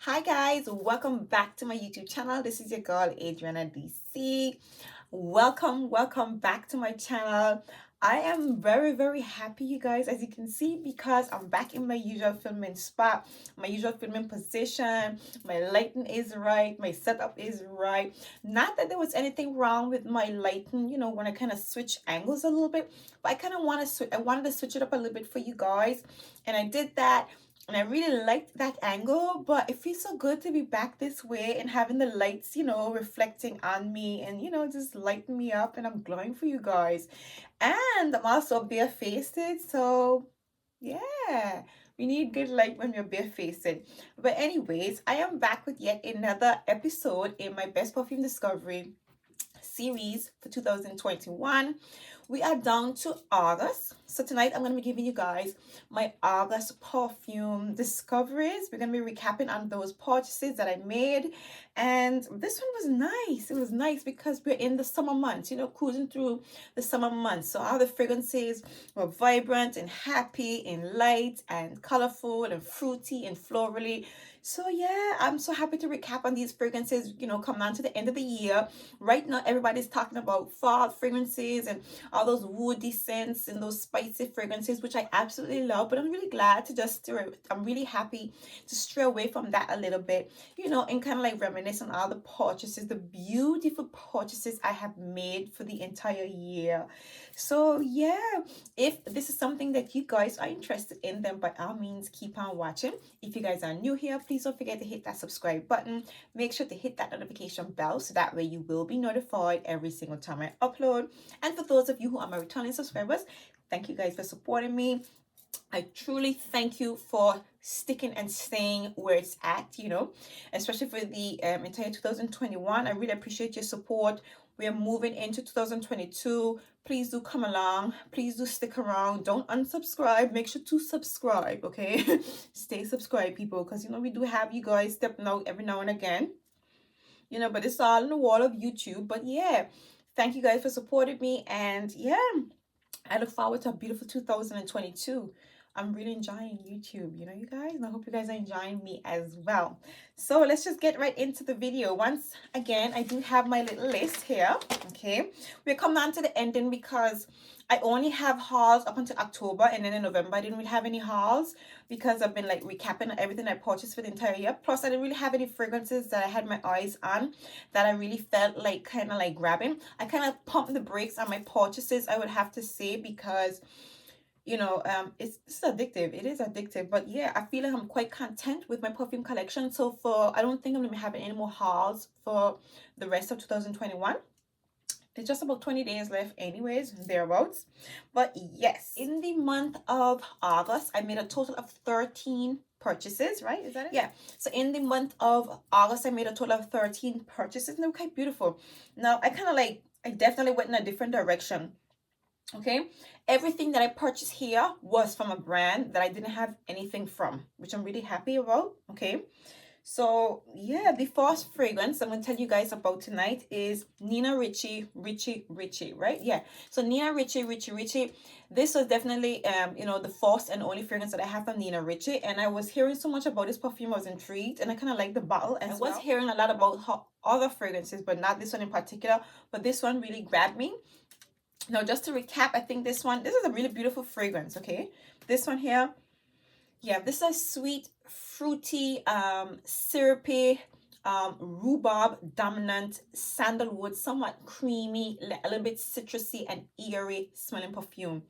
Hi guys, welcome back to my YouTube channel. This is your girl Adriana DC. Welcome back to my channel. I am very happy, you guys, as you can see, because I'm back in my usual filming spot, my usual filming position. My lighting is right, my setup is right. Not that there was anything wrong with my lighting, when I kind of switch angles a little bit, but I wanted to switch it up a little bit for you guys, and I did that. And I really liked that angle, but it feels so good to be back this way and having the lights, reflecting on me and, just lighting me up, and I'm glowing for you guys. And I'm also barefaced, so yeah, we need good light when we're barefaced. But anyways, I am back with yet another episode in my Best Perfume Discovery series for 2021. We are down to August. So tonight I'm going to be giving you guys my August perfume discoveries. We're going to be recapping on those purchases that I made. And this one was nice. It was nice because we're in the summer months, cruising through the summer months. So all the fragrances were vibrant and happy and light and colorful and fruity and florally. So yeah, I'm so happy to recap on these fragrances, coming on to the end of the year. Right now, everybody's talking about fall fragrances and all those woody scents and those spicy fragrances, which I absolutely love. But I'm really glad to I'm really happy to stray away from that a little bit, and kind of like reminisce on all the purchases, the beautiful purchases I have made for the entire year. So yeah, if this is something that you guys are interested in, then by all means keep on watching. If you guys are new here, please don't forget to hit that subscribe button. Make sure to hit that notification bell so that way you will be notified every single time I upload. And for those of you who are my returning subscribers, thank you guys for supporting me. I truly thank you for sticking and staying where it's at, especially for the entire 2021. I really appreciate your support. We are moving into 2022. Please do come along. Please do stick around. Don't unsubscribe. Make sure to subscribe, okay? Stay subscribed, people, because, we do have you guys stepping out every now and again, but it's all in the wall of YouTube. But yeah, thank you guys for supporting me. And yeah, I look forward to a beautiful 2022. I'm really enjoying YouTube, you guys, and I hope you guys are enjoying me as well. So let's just get right into the video. Once again, I do have my little list here, okay? We're coming on to the ending because I only have hauls up until October, and then in November I didn't really have any hauls because I've been like recapping everything I purchased for the entire year. Plus, I didn't really have any fragrances that I had my eyes on that I really felt like kind of like grabbing. I kind of pumped the brakes on my purchases, I would have to say, because it's addictive. It is addictive. But yeah, I feel like I'm quite content with my perfume collection. So I don't think I'm gonna be having any more hauls for the rest of 2021. It's just about 20 days left anyways, thereabouts. But yes, in the month of August, I made a total of 13 purchases, right? Is that it? Yeah. So in the month of August, I made a total of 13 purchases, and they're quite beautiful. Now, I definitely went in a different direction. Okay, everything that I purchased here was from a brand that I didn't have anything from, which I'm really happy about. Okay, so yeah, the first fragrance I'm gonna tell you guys about tonight is Nina Ricci, right? Yeah. So Nina Ricci. This was definitely the first and only fragrance that I have from Nina Ricci, and I was hearing so much about this perfume. I was intrigued, and I kind of like the bottle as well. I was hearing a lot about other fragrances, but not this one in particular. But this one really grabbed me. Now, just to recap, I think this is a really beautiful fragrance. Okay, this one here, yeah, this is a sweet, fruity, syrupy, rhubarb dominant, sandalwood, somewhat creamy, a little bit citrusy and eerie smelling perfume.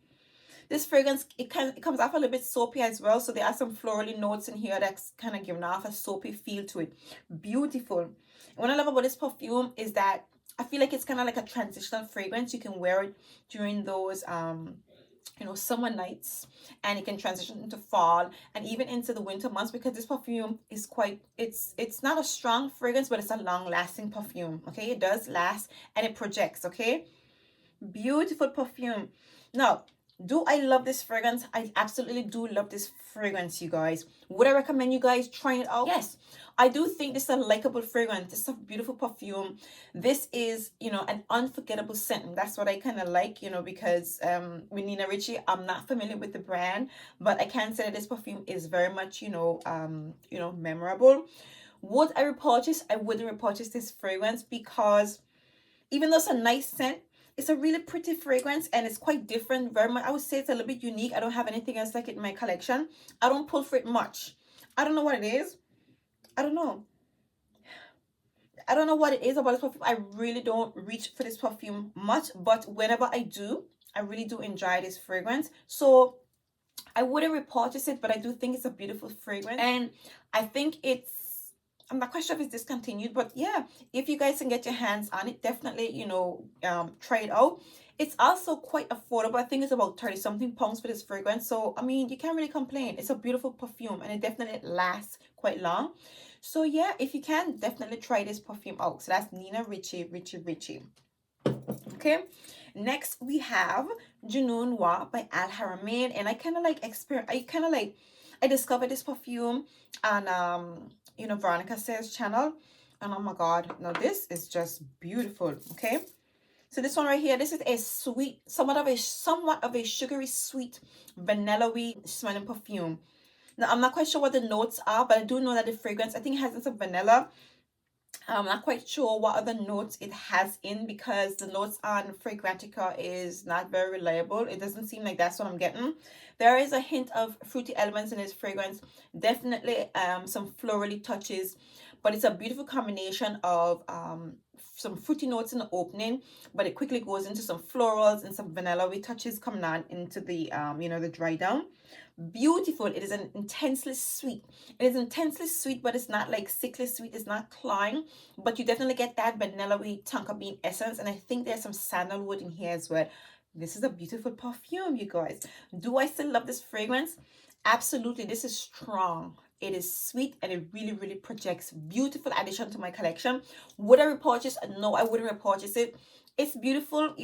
This fragrance, it comes off a little bit soapy as well, so there are some florally notes in here that's kind of giving off a soapy feel to it. Beautiful. And what I love about this perfume is that I feel like it's kind of like a transitional fragrance. You can wear it during those summer nights, and it can transition into fall and even into the winter months, because this perfume is it's not a strong fragrance, but it's a long lasting perfume. Okay, it does last and it projects. Okay, beautiful perfume. Now, do I love this fragrance? I absolutely do love this fragrance, you guys. Would I recommend you guys trying it out? Yes. I do think this is a likable fragrance. This is a beautiful perfume. This is, an unforgettable scent. And that's what I kind of like, because with Nina Ricci, I'm not familiar with the brand, but I can say that this perfume is very much, memorable. Would I repurchase? I wouldn't repurchase this fragrance because even though it's a nice scent, it's a really pretty fragrance and it's quite different. Very much, I would say it's a little bit unique. I don't have anything else like it in my collection. I don't pull for it much. I don't know what it is. I don't know. I don't know what it is about this perfume. I really don't reach for this perfume much, but whenever I do, I really do enjoy this fragrance. So I wouldn't repurchase it, but I do think it's a beautiful fragrance. And I think I'm not quite sure if it's discontinued, but yeah, if you guys can get your hands on it, definitely, try it out. It's also quite affordable. I think it's about 30 something pounds for this fragrance. So, I mean, you can't really complain. It's a beautiful perfume and it definitely lasts quite long. So, yeah, if you can, definitely try this perfume out. So, that's Nina Ricci. Okay, next we have Juno Noir by Haramain, and I kind of like I discovered this perfume on Veronica Says channel, and oh my god, now this is just beautiful. Okay, so this one right here, this is a sweet, somewhat of a sugary sweet vanilla-y smelling perfume. Now I'm not quite sure what the notes are, but I do know that the fragrance, I think it has some vanilla. I'm not quite sure what other notes it has in because the notes on Fragrantica is not very reliable. It doesn't seem like that's what I'm getting. There is a hint of fruity elements in this fragrance. Definitely some florally touches, but it's a beautiful combination of some fruity notes in the opening, but it quickly goes into some florals and some vanilla touches coming on into the the dry down. Beautiful. It is an intensely sweet. It is intensely sweet, but it's not like sickly sweet. It's not cloying, but you definitely get that vanilla-y tonka bean essence, and I think there's some sandalwood in here as well. This is a beautiful perfume, you guys. Do I still love this fragrance? Absolutely. This is strong. It is sweet and it really, really projects. Beautiful addition to my collection. Would I repurchase? No, I wouldn't repurchase it. It's beautiful,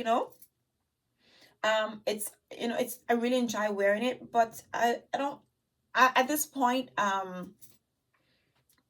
it's I really enjoy wearing it, but I don't at this point,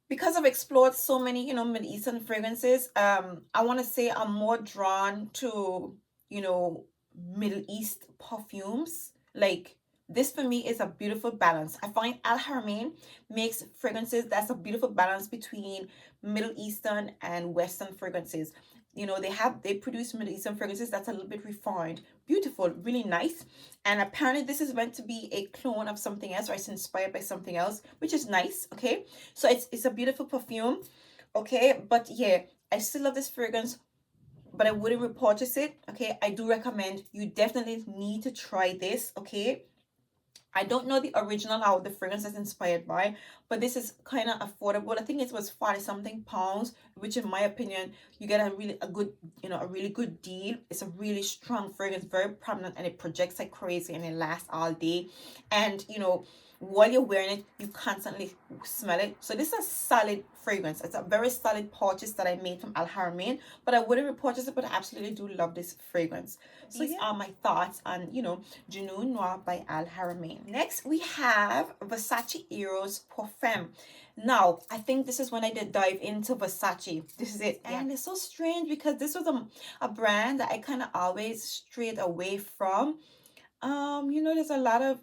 because I've explored so many Middle Eastern fragrances, I want to say I'm more drawn to Middle East perfumes. Like, this for me is a beautiful balance. I find Haramain makes fragrances that's a beautiful balance between Middle Eastern and Western fragrances. They produce Middle Eastern fragrances that's a little bit refined, beautiful, really nice. And apparently this is meant to be a clone of something else, or it's inspired by something else, which is nice. Okay, so it's a beautiful perfume. Okay, but yeah, I still love this fragrance, but I wouldn't repurchase it. Okay, I do recommend you definitely need to try this. Okay, I don't know the original, how the fragrance is inspired by, but this is kind of affordable. I think it was 40 something pounds, which in my opinion, you get a really good deal. It's a really strong fragrance, very prominent, and it projects like crazy and it lasts all day. And while you're wearing it, you constantly smell it. So this is a solid fragrance. It's a very solid purchase that I made from Haramain, but I wouldn't repurchase it, but I absolutely do love this fragrance. So these are my thoughts on Juno Noir by Haramain. Next we have Versace Eros Parfum. Now I think this is when I did dive into Versace. This is it. And it's so strange because this was a brand that I kind of always strayed away from. There's a lot of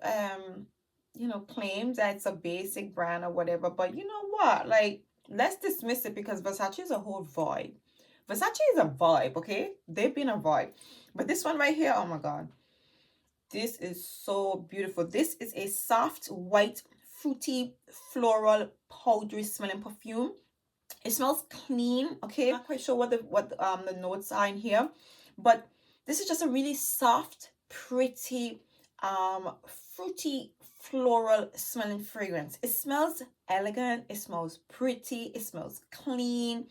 claims that it's a basic brand or whatever, but you know what? Like, let's dismiss it because Versace is a whole vibe. Versace is a vibe, okay? They've been a vibe. But this one right here, oh my god. This is so beautiful. This is a soft, white, fruity, floral, powdery smelling perfume. It smells clean, okay? I'm not quite sure what the notes are in here, but this is just a really soft, pretty, fruity, floral smelling fragrance. It smells elegant, it smells pretty, it smells clean.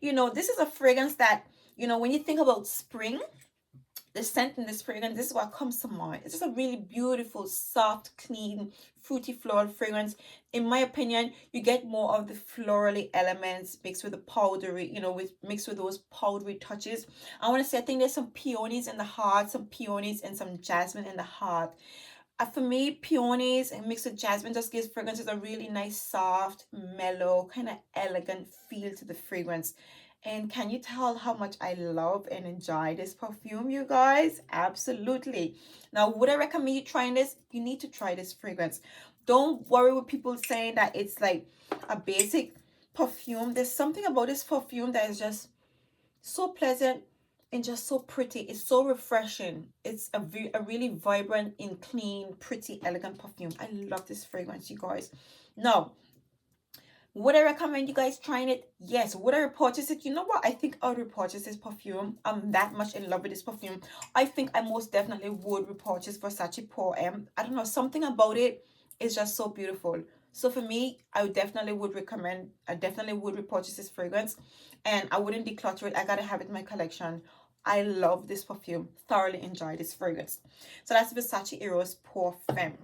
This is a fragrance that, when you think about spring, the scent in this fragrance, this is what comes to mind. It's just a really beautiful, soft, clean, fruity floral fragrance. In my opinion, you get more of the florally elements mixed with the powdery, mixed with those powdery touches. I want to say, I think there's some peonies in the heart, some peonies and some jasmine in the heart. For me, peonies and mixed with jasmine just gives fragrances a really nice, soft, mellow, kind of elegant feel to the fragrance. And can you tell how much I love and enjoy this perfume, you guys? Absolutely. Now, would I recommend you trying this? You need to try this fragrance. Don't worry with people saying that it's like a basic. perfume. There's something about this perfume that is just so pleasant and just so pretty. It's so refreshing. It's a really vibrant and clean, pretty, elegant perfume. I love this fragrance, you guys. Now, would I recommend you guys trying it? Yes. Would I repurchase it? You know what? I think I would repurchase this perfume. I'm that much in love with this perfume. I think I most definitely would repurchase Versace Pour M. I don't know. Something about it is just so beautiful. So for me, I definitely would recommend, I definitely would repurchase this fragrance. And I wouldn't declutter it. I gotta have it in my collection. I love this perfume. Thoroughly enjoy this fragrance. So that's Versace Eros Pour Femme.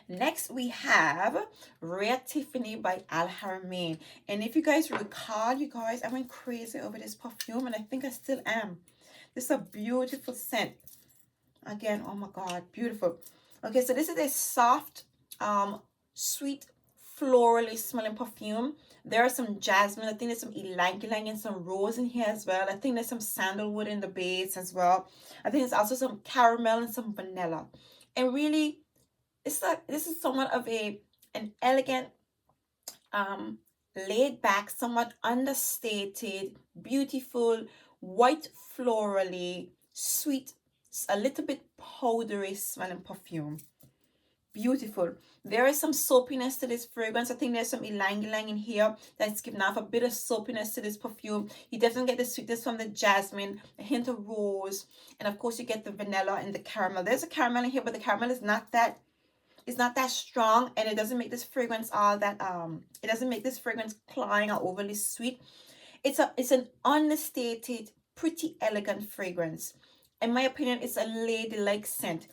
Next, we have Rare Tiffany by Haramain. And if you guys recall, you guys, I went crazy over this perfume, and I think I still am. This is a beautiful scent. Again, oh my God, beautiful. Okay, so this is a soft, sweet, florally smelling perfume. There are some jasmine. I think there's some ylang-ylang and some rose in here as well. I think there's some sandalwood in the base as well. I think there's also some caramel and some vanilla. And really, it's like this is somewhat of an elegant, laid back, somewhat understated, beautiful, white florally, sweet, a little bit powdery smelling perfume. Beautiful. There is some soapiness to this fragrance. I think there's some ylang-ylang in here that's giving off a bit of soapiness to this perfume. You definitely get the sweetness from the jasmine, a hint of rose, and of course you get the vanilla and the caramel. There's a caramel in here, but the caramel is not that, it's not that strong, and it doesn't make this fragrance all that it doesn't make this fragrance cloying or overly sweet. It's an understated, pretty elegant fragrance. In my opinion, it's a ladylike scent.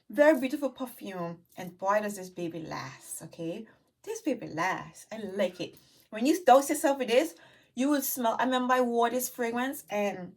Very beautiful perfume, and boy does this baby last. Okay, this baby lasts. I like it. When you dose yourself with this, you will smell. I remember I wore this fragrance, and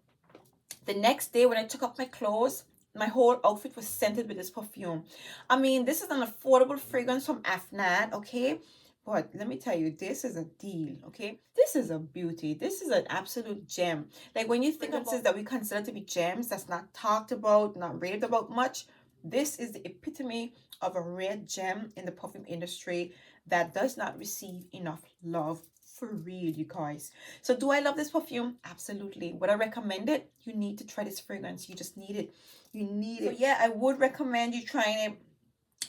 the next day when I took off my clothes, my whole outfit was scented with this perfume. I mean, this is an affordable fragrance from Afnan, okay? But let me tell you, this is a deal, okay? This is a beauty. This is an absolute gem. Like when you think of fragrances that we consider to be gems, that's not talked about, not raved about much, this is the epitome of a rare gem in the perfume industry that does not receive enough love. For real, you guys. So do I love this perfume? Absolutely. Would I recommend it? You need to try this fragrance. You just need it. You need it. So yeah, I would recommend you trying it.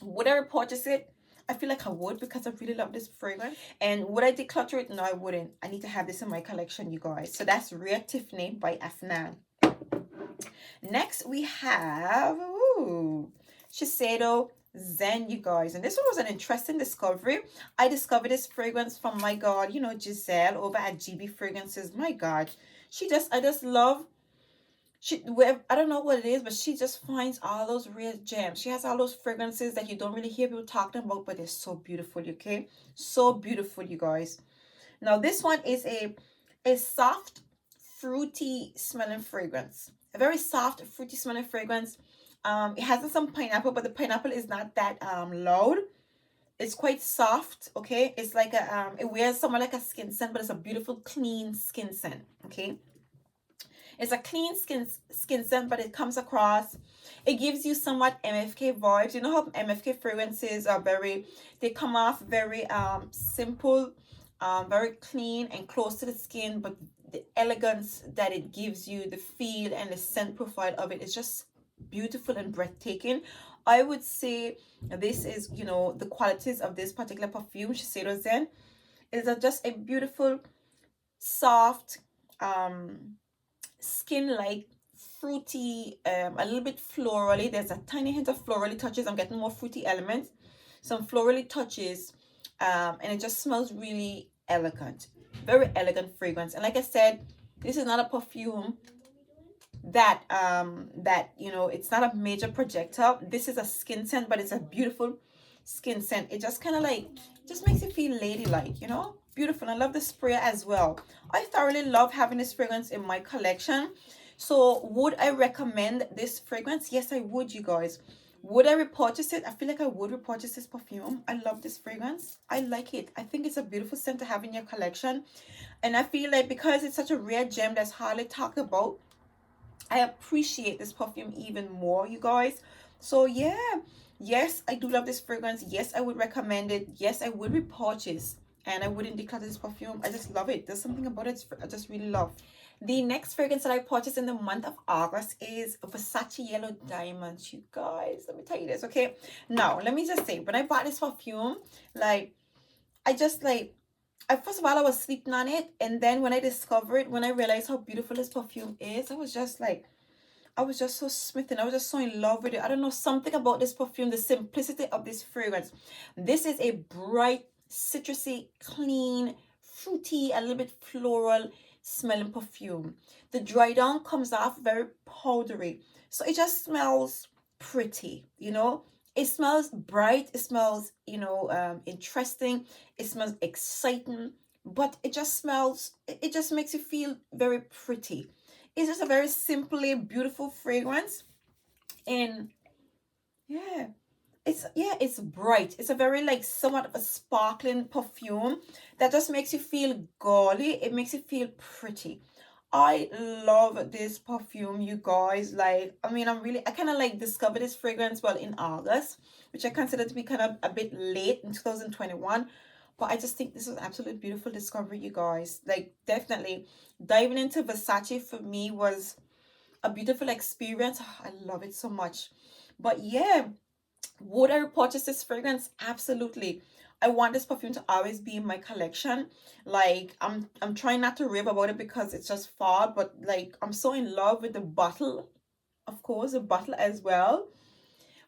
Would I repurchase it? I feel like I would, because I really love this fragrance. And would I declutter it? No, I wouldn't. I need to have this in my collection, you guys. So that's Rare Tiffany by Afnan. Next, we have Shiseido Zen, you guys. And this one was an interesting discovery. I discovered this fragrance from, my God, you know, Giselle over at GB Fragrances. My God, I just love, I don't know what it is, but she just finds all those rare gems. She has all those fragrances that you don't really hear people talking about, but they're so beautiful, okay? So beautiful, you guys. Now, this one is a soft, fruity smelling fragrance. A very soft, fruity smelling fragrance. It has some pineapple, but the pineapple is not that loud. It's quite soft, okay? It's like a it wears somewhat like a skin scent, but it's a beautiful, clean skin scent, okay? It's a clean skin scent, but it comes across, it gives you somewhat MFK vibes. You know how MFK fragrances are they come off very simple, very clean and close to the skin, but the elegance that it gives you, the feel and the scent profile of it is just beautiful and breathtaking. I would say this is, you know, the qualities of this particular perfume, Shiseido Zen, is just a beautiful, soft, skin-like, fruity, a little bit florally. There's a tiny hint of florally touches. I'm getting more fruity elements, some florally touches, and it just smells really elegant. Very elegant fragrance. And like I said, this is not a perfume that you know, it's not a major projector. This is a skin scent, but it's a beautiful skin scent. It just kind of like just makes you feel ladylike, you know, beautiful. I love the spray as well. I thoroughly love having this fragrance in my collection. So would I recommend this fragrance? Yes, I would, you guys. Would I repurchase it? I feel like I would repurchase this perfume. I love this fragrance. I like it. I think it's a beautiful scent to have in your collection. And I feel like because it's such a rare gem that's hardly talked about, I appreciate this perfume even more, you guys. So yeah, yes, I do love this fragrance. Yes, I would recommend it. Yes, I would repurchase. and I wouldn't declutter this perfume. I just love it. There's something about it I just really love. The next fragrance that I purchased in the month of August is Versace Yellow Diamonds. You guys, let me tell you this, okay? Now, let me just say, when I bought this perfume, like, I just like, first of all, I was sleeping on it, and then when I discovered, when I realized how beautiful this perfume is, I was just like, I was just so smitten. I was just so in love with it. I don't know, something about this perfume, the simplicity of this fragrance. This is a bright, citrusy, clean, fruity, a little bit floral smelling perfume. The dry down comes off very powdery. So it just smells pretty, you know? It smells bright. It smells, interesting. It smells exciting. But it just smells, it just makes you feel very pretty. It's just a very simply beautiful fragrance. And yeah, it's bright. It's a very like somewhat of a sparkling perfume that just makes you feel gaudy. It makes you feel pretty. I love this perfume, you guys. Like, I mean, I kind of like discovered this fragrance, well, in August, which I consider to be kind of a bit late in 2021. But I just think this is an absolute beautiful discovery, you guys. Like, definitely diving into Versace for me was a beautiful experience. I love it so much. But yeah, would I purchase this fragrance? Absolutely. I want this perfume to always be in my collection. Like, I'm trying not to rave about it because it's just fall, but like, I'm so in love with the bottle, of course, the bottle as well.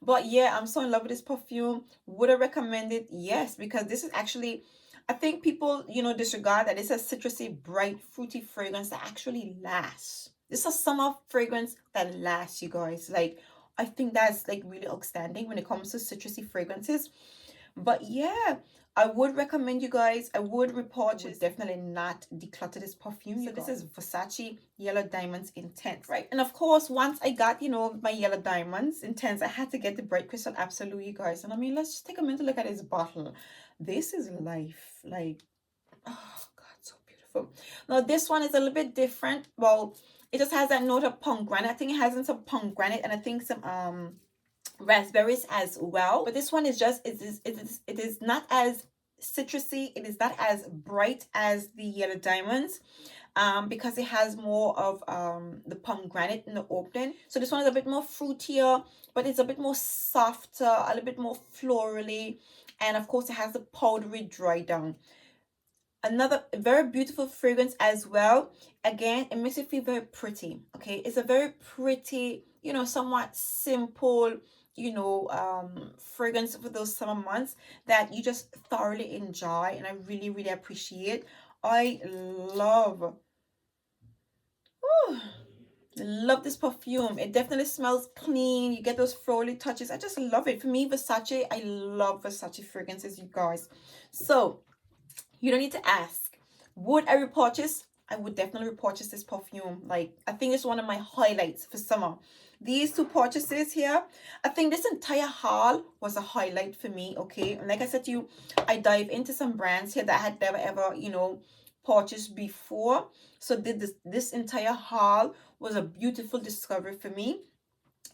But yeah, I'm so in love with this perfume. Would I recommend it? Yes, because this is actually, I think people, disregard that it's a citrusy, bright, fruity fragrance that actually lasts. This is a summer fragrance that lasts, you guys. Like, I think that's like really outstanding when it comes to citrusy fragrances. But yeah, I would recommend you guys. I would report. Would definitely not declutter this perfume. So this is Versace Yellow Diamonds Intense, right? And of course, once I got, my Yellow Diamonds Intense, I had to get the Bright Crystal Absolute, you guys. And I mean, let's just take a minute to look at this bottle. This is life. Like, oh God, so beautiful. Now this one is a little bit different. Well, it just has that note of pomegranate. I think it has some pomegranate and I think some raspberries as well, but this one is just it is not as citrusy, it is not as bright as the Yellow Diamonds, because it has more of the pomegranate in the opening. So this one is a bit more fruitier, but it's a bit more softer, a little bit more florally, and of course it has the powdery dry down. Another very beautiful fragrance as well. Again, it makes it feel very pretty. Okay, it's a very pretty, somewhat simple, fragrance for those summer months that you just thoroughly enjoy, and I really, really appreciate. I love, whew, love this perfume. It definitely smells clean. You get those florally touches. I just love it. For me, Versace, I love Versace fragrances, you guys. So you don't need to ask, would I repurchase? I would definitely repurchase this perfume. Like, I think it's one of my highlights for summer. These two purchases here, I think this entire haul was a highlight for me, okay? And like I said to you, I dive into some brands here that I had never ever, purchased before. So this entire haul was a beautiful discovery for me.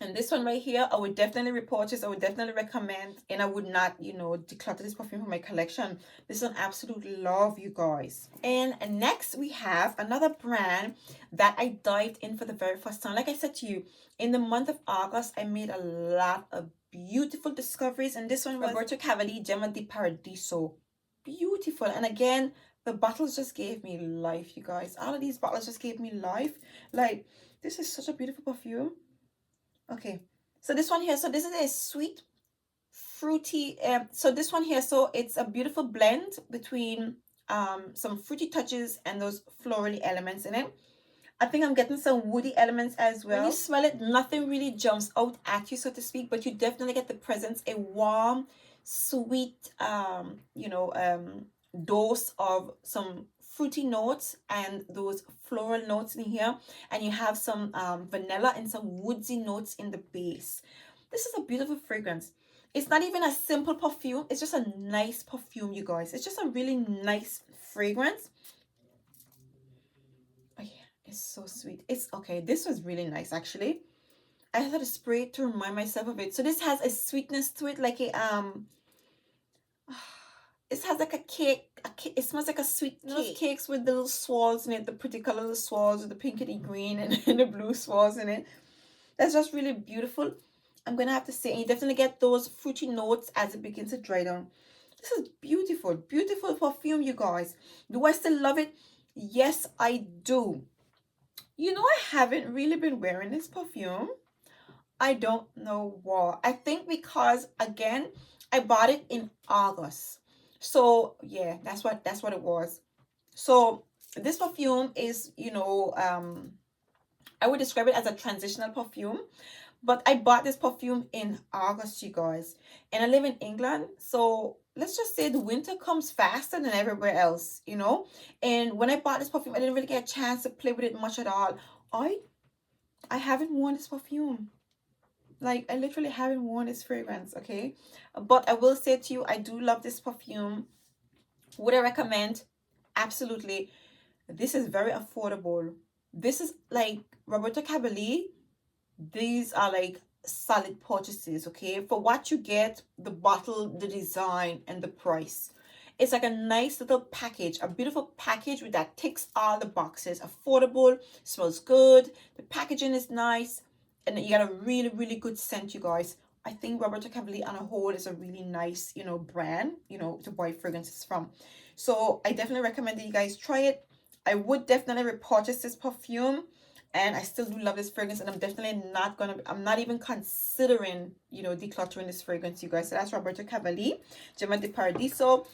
And this one right here, I would definitely repurchase. I would definitely recommend, and I would not, declutter this perfume from my collection. This is an absolute love, you guys. And next we have another brand that I dived in for the very first time. Like I said to you, in the month of August, I made a lot of beautiful discoveries, and this one was Roberto Cavalli Gemma di Paradiso. Beautiful. And again, the bottles just gave me life, you guys. All of these bottles just gave me life. Like, this is such a beautiful perfume. Okay, so this one here, so this is a sweet, fruity, so this one here, so it's a beautiful blend between some fruity touches and those florally elements in it. I think I'm getting some woody elements as well. When you smell it, nothing really jumps out at you, so to speak, but you definitely get the presence, a warm, sweet, dose of some fruity notes and those floral notes in here, and you have some vanilla and some woodsy notes in the base. This is a beautiful fragrance. It's not even a simple perfume, it's just a nice perfume, you guys. It's just a really nice fragrance. Oh yeah, it's so sweet. It's okay, this was really nice actually. I had to spray it to remind myself of it. So this has a sweetness to it, like a it has like a cake, it smells like a sweet cake. Those cakes with the little swirls in it, the pretty color swirls with the pinkety green and the blue swirls in it. That's just really beautiful. I'm gonna have to say, and you definitely get those fruity notes as it begins to dry down. This is beautiful, beautiful perfume, you guys. Do I still love it? Yes, I do. You know, I haven't really been wearing this perfume. I don't know why. I think because, again, I bought it in August. So yeah, that's what it was. So this perfume is, I would describe it as a transitional perfume. But I bought this perfume in August, you guys. And I live in England. So let's just say the winter comes faster than everywhere else, you know? And when I bought this perfume, I didn't really get a chance to play with it much at all. I haven't worn this perfume. Like, I literally haven't worn this fragrance, okay? But I will say to you, I do love this perfume. Would I recommend? Absolutely. This is very affordable. This is like Roberto Cavalli. These are like solid purchases, okay? For what you get, the bottle, the design, and the price. It's like a nice little package, a beautiful package with that ticks all the boxes. Affordable, smells good, the packaging is nice, and you got a really, really good scent, you guys. I think Roberto Cavalli on a whole is a really nice, brand, to buy fragrances from. So I definitely recommend that you guys try it. I would definitely repurchase this perfume, and I still do love this fragrance, and I'm not even considering, decluttering this fragrance, you guys. So that's Roberto Cavalli, Gemma de Paradiso.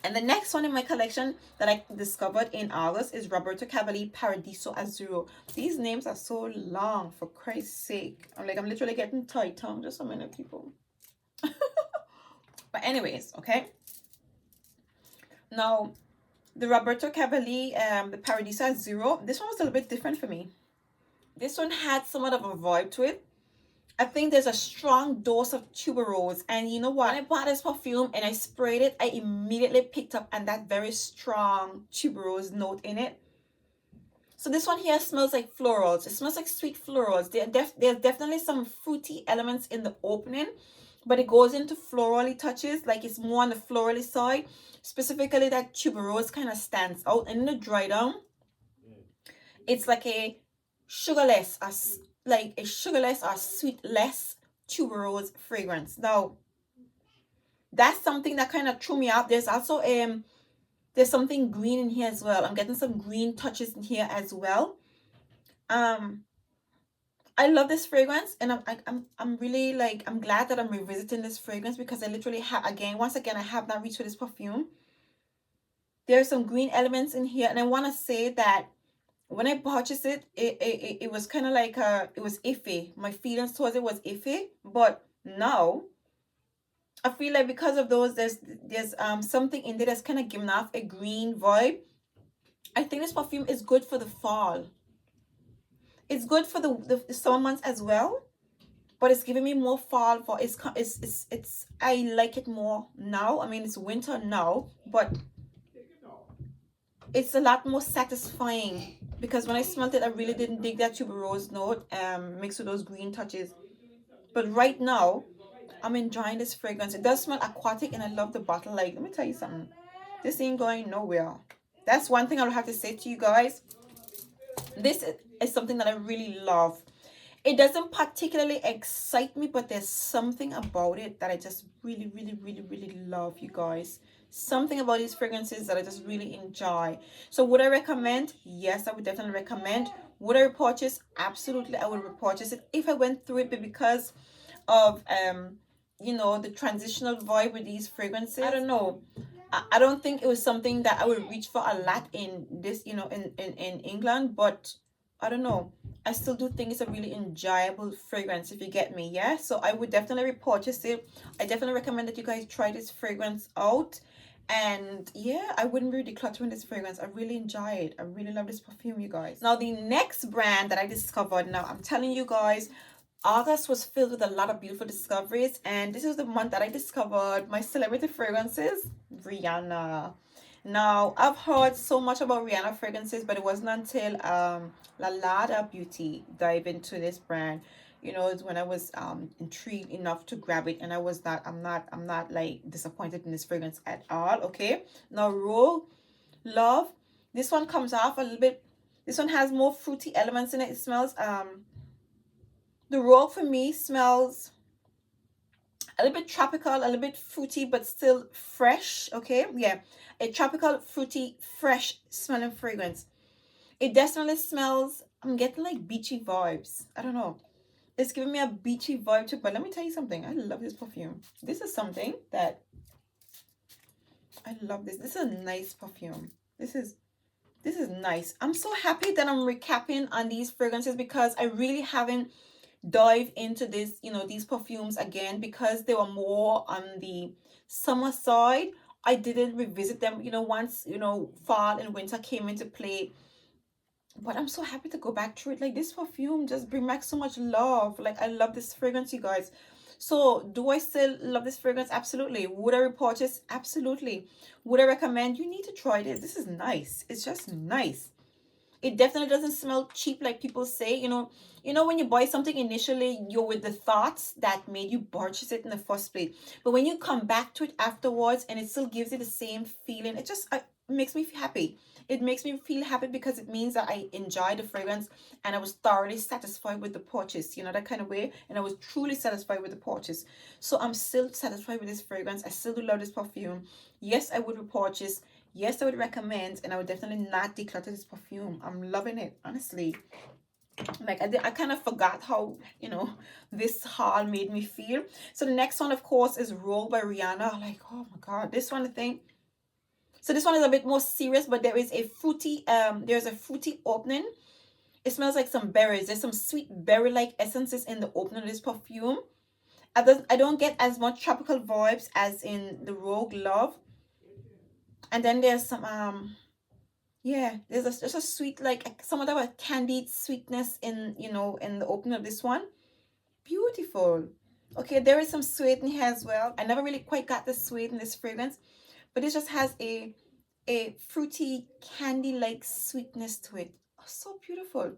And the next one in my collection that I discovered in August is Roberto Cavalli Paradiso Azzurro. These names are so long, for Christ's sake. I'm literally getting tight tongue. Just a minute, people. But anyways, okay. Now, the Roberto Cavalli, the Paradiso Azzurro, this one was a little bit different for me. This one had somewhat of a vibe to it. I think there's a strong dose of tuberose, and you know what? When I bought this perfume and I sprayed it, I immediately picked up on that very strong tuberose note in it. So this one here smells like florals. It smells like sweet florals. There's definitely some fruity elements in the opening, but it goes into florally touches, like it's more on the florally side. Specifically, that tuberose kind of stands out, and in the dry down, it's like a sugarless, or sweetless tuberose fragrance. Now, that's something that kind of threw me out. There's also there's something green in here as well. I'm getting some green touches in here as well. I love this fragrance, and I'm really I'm glad that I'm revisiting this fragrance, because I literally have once again I have not reached for this perfume. There's some green elements in here, and I want to say that when I purchased it, it was kind of like it was iffy. My feelings towards it was iffy, but now I feel like because of those, there's something in there that's kind of giving off a green vibe. I think this perfume is good for the fall. It's good for the summer months as well, but it's giving me more fall for it's I like it more now. I mean, it's winter now, but it's a lot more satisfying, because when I smelled it, I really didn't dig that tuberose note mixed with those green touches. But right now, I'm enjoying this fragrance. It does smell aquatic, and I love the bottle. Like, let me tell you something. This ain't going nowhere. That's one thing I would have to say to you guys. This is something that I really love. It doesn't particularly excite me, but there's something about it that I just really, really, really, really love, you guys. Something about these fragrances that I just really enjoy. So would I recommend? Yes, I would definitely recommend. Would I repurchase? Absolutely, I would repurchase it if I went through it, but because of the transitional vibe with these fragrances, I don't know. I don't think it was something that I would reach for a lot in this, in England, but I don't know. I still do think it's a really enjoyable fragrance, if you get me. Yeah, so I would definitely repurchase it. I definitely recommend that you guys try this fragrance out. And yeah, I wouldn't be decluttering this fragrance. I really enjoy it. I really love this perfume, you guys. Now, the next brand that I discovered, now I'm telling you guys, August was filled with a lot of beautiful discoveries, and this is the month that I discovered my celebrity fragrances, Rihanna. Now, I've heard so much about Rihanna fragrances, but it wasn't until Lalada Beauty dive into this brand. you know, it's when I was intrigued enough to grab it, and I'm not like disappointed in this fragrance at all. Okay, now Rogue Love, this one comes off a little bit, this one has more fruity elements in it. It smells the Rogue for me smells a little bit tropical, a little bit fruity, but still fresh. Okay, yeah, a tropical, fruity, fresh smelling fragrance. It definitely smells, I'm getting like beachy vibes. I don't know, it's giving me a beachy vibe too. But let me tell you something, I love this perfume. This is something that I love. This is a nice perfume. This is nice. I'm so happy that I'm recapping on these fragrances, because I really haven't dive into this, you know, these perfumes again, because they were more on the summer side. I didn't revisit them, you know, once, you know, fall and winter came into play. But I'm so happy to go back to it. Like, this perfume just bring back so much love. Like, I love this fragrance, you guys. So do I still love this fragrance? Absolutely. Would I repurchase? Absolutely. Would I recommend? You need to try this. This is nice. It's just nice. It definitely doesn't smell cheap like people say. You know when you buy something initially, you're with the thoughts that made you purchase it in the first place. But when you come back to it afterwards and it still gives you the same feeling, it just makes me happy. It makes me feel happy, because it means that I enjoyed the fragrance and I was thoroughly satisfied with the purchase, you know, that kind of way. And I was truly satisfied with the purchase. So I'm still satisfied with this fragrance. I still do love this perfume. Yes, I would repurchase. Yes, I would recommend, and I would definitely not declutter this perfume. I'm loving it, honestly. Like, I kind of forgot how, you know, this haul made me feel. So the next one, of course, is Rogue by Rihanna. Like, oh my God, this one, I think. So this one is a bit more serious, but there is a fruity, there's a fruity opening. It smells like some berries. There's some sweet berry-like essences in the opening of this perfume. I don't get as much tropical vibes as in the Rogue Love. And then there's some yeah, there's a sweet, like somewhat of a candied sweetness in, you know, in the opening of this one. Beautiful. Okay, there is some suede in here as well. I never really quite got the suede in this fragrance, but it just has a fruity candy like sweetness to it. Oh, so beautiful.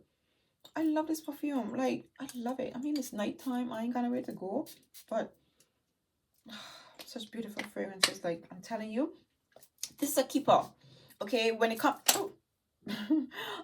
I love this perfume. Like, I love it. I mean, it's nighttime. I ain't gonna wait to go, but such beautiful fragrances. Like, I'm telling you, this is a keeper. Okay, when it comes, oh,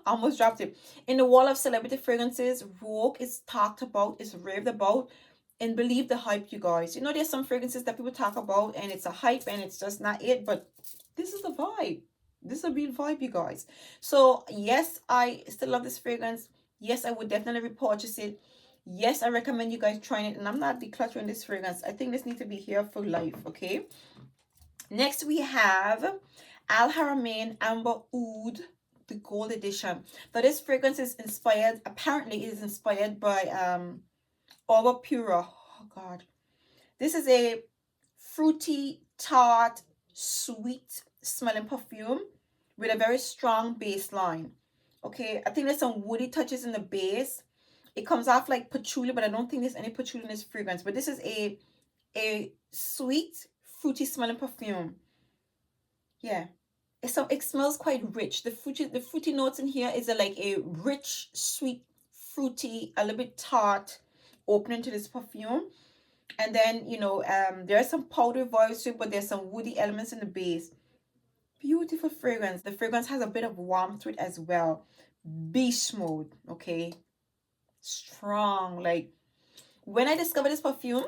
almost dropped it. In the wall of celebrity fragrances, Rogue is talked about, is raved about, and believe the hype, you guys. You know, there's some fragrances that people talk about and it's a hype and it's just not it, but this is the vibe. This is a real vibe, you guys. So yes, I still love this fragrance. Yes, I would definitely repurchase it. Yes, I recommend you guys trying it, and I'm not decluttering this fragrance. I think this needs to be here for life. Okay, next we have Al Haramain Amber Oud, the gold edition. Now this fragrance is inspired, apparently it is inspired by Ora Pura. Oh God, this is a fruity, tart, sweet smelling perfume with a very strong base line. Okay, I think there's some woody touches in the base. It comes off like patchouli, but I don't think there's any patchouli in this fragrance. But this is a sweet, fruity smelling perfume. Yeah, it smells quite rich. The fruity notes in here is like a rich, sweet, fruity, a little bit tart opening to this perfume. And then, you know, there are some powder vibes to it, but there's some woody elements in the base. Beautiful fragrance. The fragrance has a bit of warmth to it as well. Beast mode, okay? Strong. Like, when I discovered this perfume,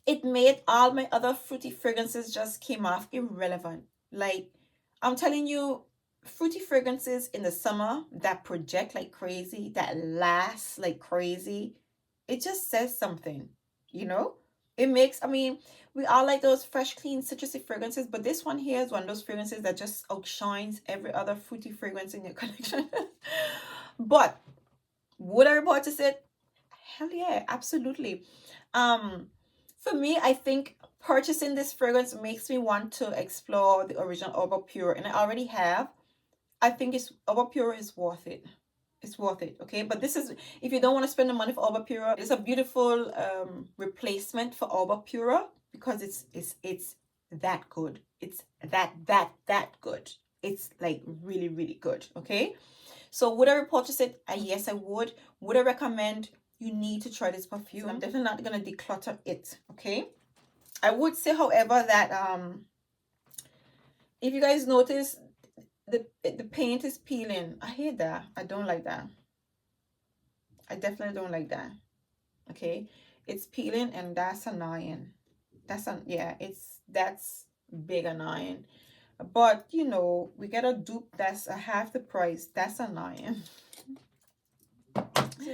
it made all my other fruity fragrances just came off irrelevant. Like, I'm telling you, fruity fragrances in the summer that project like crazy, that last like crazy, it just says something, you know? It makes, I mean, we all like those fresh, clean, citrusy fragrances, but this one here is one of those fragrances that just outshines every other fruity fragrance in your collection. But would I repurchase it? Hell yeah, absolutely. Um, for me, I think purchasing this fragrance makes me want to explore the original Urba Pure, and I already have. I think Urba Pure is worth it. It's worth it, okay? But this is, if you don't want to spend the money for Urba Pure, it's a beautiful replacement for Urba Pure, because it's that good. It's that good. It's like really, really good, okay? So would I repurchase it? Yes, I would. Would I recommend? you need to try this perfume. I'm definitely not gonna declutter it, okay? I would say, however, that if you guys notice, the paint is peeling. I hate that. I don't like that. I definitely don't like that. Okay, it's peeling, and that's annoying. That's big annoying. But you know, we get a dupe that's a half the price. That's annoying.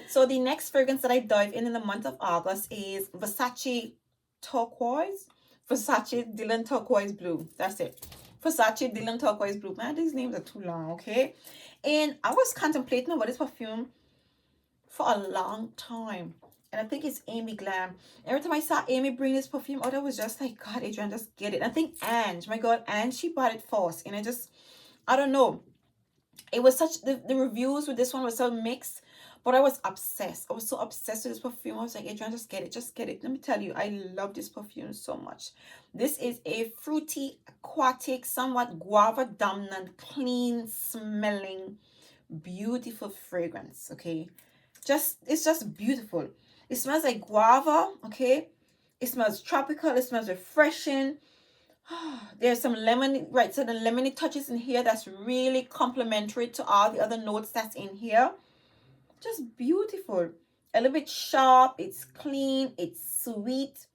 So the next fragrance that I dive in the month of August is Versace Turquoise. Versace Dylan Turquoise Blue. That's it. Versace Dylan Turquoise Blue. Man, these names are too long, okay? And I was contemplating about this perfume for a long time. And I think it's Amy Glam. Every time I saw Amy bring this perfume out, I was just like, God, Adrian, just get it. I think Ange, my God, Ange, she bought it first. And I don't know. It was such, the reviews with this one was so mixed. But I was obsessed. I was so obsessed with this perfume. I was like, Adrian, just get it. Just get it. Let me tell you, I love this perfume so much. This is a fruity, aquatic, somewhat guava dominant, clean smelling, beautiful fragrance, okay? It's just beautiful. It smells like guava, okay? It smells tropical. It smells refreshing. There's some lemon, right? So the lemony touches in here that's really complementary to all the other notes that's in here. Just beautiful. A little bit sharp. It's clean. It's sweet.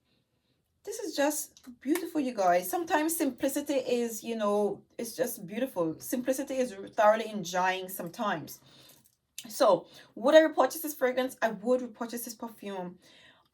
This is just beautiful, you guys. Sometimes simplicity is, you know, it's just beautiful. Simplicity is thoroughly enjoying sometimes. So, would I repurchase this fragrance? I would repurchase this perfume.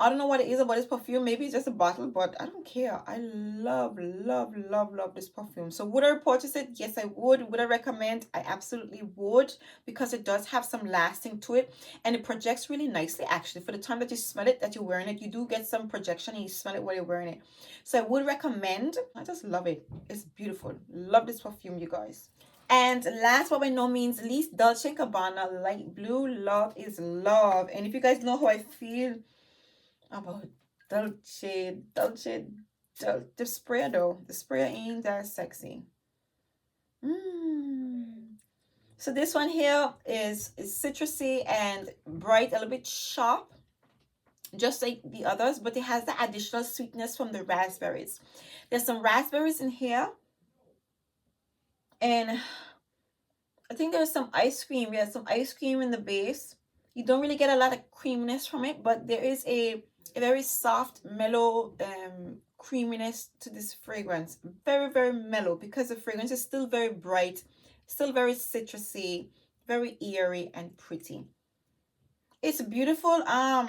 I don't know what it is about this perfume. Maybe it's just a bottle, but I don't care. I love, love, love, love this perfume. So would I purchase it? Yes, I would. Would I recommend? I absolutely would, because it does have some lasting to it, and it projects really nicely, actually. For the time that you smell it, that you're wearing it, you do get some projection and you smell it while you're wearing it. So I would recommend. I just love it. It's beautiful. Love this perfume, you guys. And last but by no means least, Dolce & Gabbana Light Blue. Love is love. And if you guys know how I feel about the sprayer though. The sprayer ain't that sexy. So this one here is citrusy and bright, a little bit sharp, just like the others, but it has the additional sweetness from the raspberries. There's some raspberries in here, and I think there's some ice cream. Yeah, some ice cream in the base. You don't really get a lot of creaminess from it, but there is a very soft, mellow creaminess to this fragrance. Very, very mellow, because the fragrance is still very bright, still very citrusy, very airy and pretty. It's beautiful. I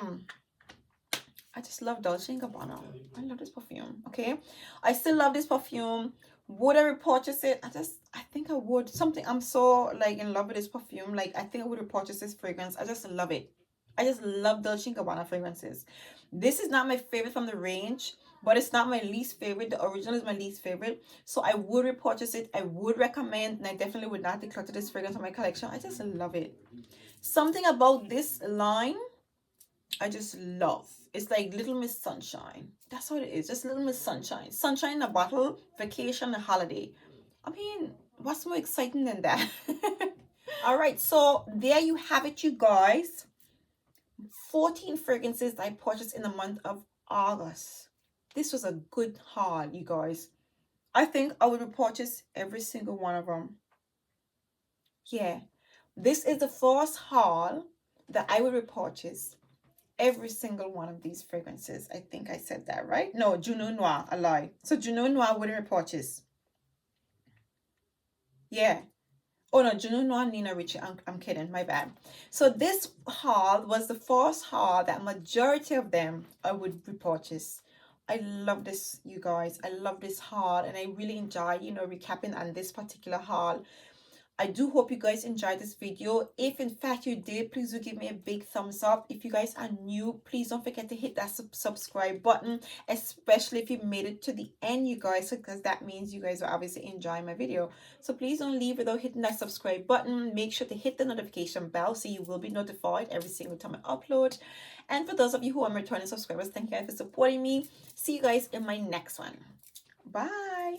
just love Dolce & Gabbana. I love this perfume, okay? I still love this perfume. Would I repurchase it? I think I would. I'm so like in love with this perfume. Like, I think I would repurchase this fragrance. I just love it. I just love Dolce & Gabbana fragrances. This is not my favorite from the range, but it's not my least favorite. The original is my least favorite. So I would repurchase it. I would recommend, and I definitely would not declutter this fragrance from my collection. I just love it. Something about this line I just love. It's like Little Miss Sunshine. That's what it is. Just Little Miss Sunshine. Sunshine in a bottle, vacation, a holiday. I mean, what's more exciting than that? All right, so there you have it, you guys. 14 fragrances I purchased in the month of August. This was a good haul, you guys. I think I would repurchase every single one of them. Yeah, this is the first haul that I would repurchase every single one of these fragrances. I think I said that right. No, Juno Noir, a lie. So Juno Noir wouldn't repurchase. Yeah. Oh no, Juno Noir, Nina Ricci. I'm kidding, my bad. So this haul was the first haul that majority of them I would repurchase. I love this, you guys. I love this haul, and I really enjoy, you know, recapping on this particular haul. I do hope you guys enjoyed this video. If in fact you did, please do give me a big thumbs up. If you guys are new, please don't forget to hit that subscribe button, especially if you made it to the end, you guys, because that means you guys are obviously enjoying my video. So please don't leave without hitting that subscribe button. Make sure to hit the notification bell so you will be notified every single time I upload. And for those of you who are returning subscribers, thank you guys for supporting me. See you guys in my next one. Bye.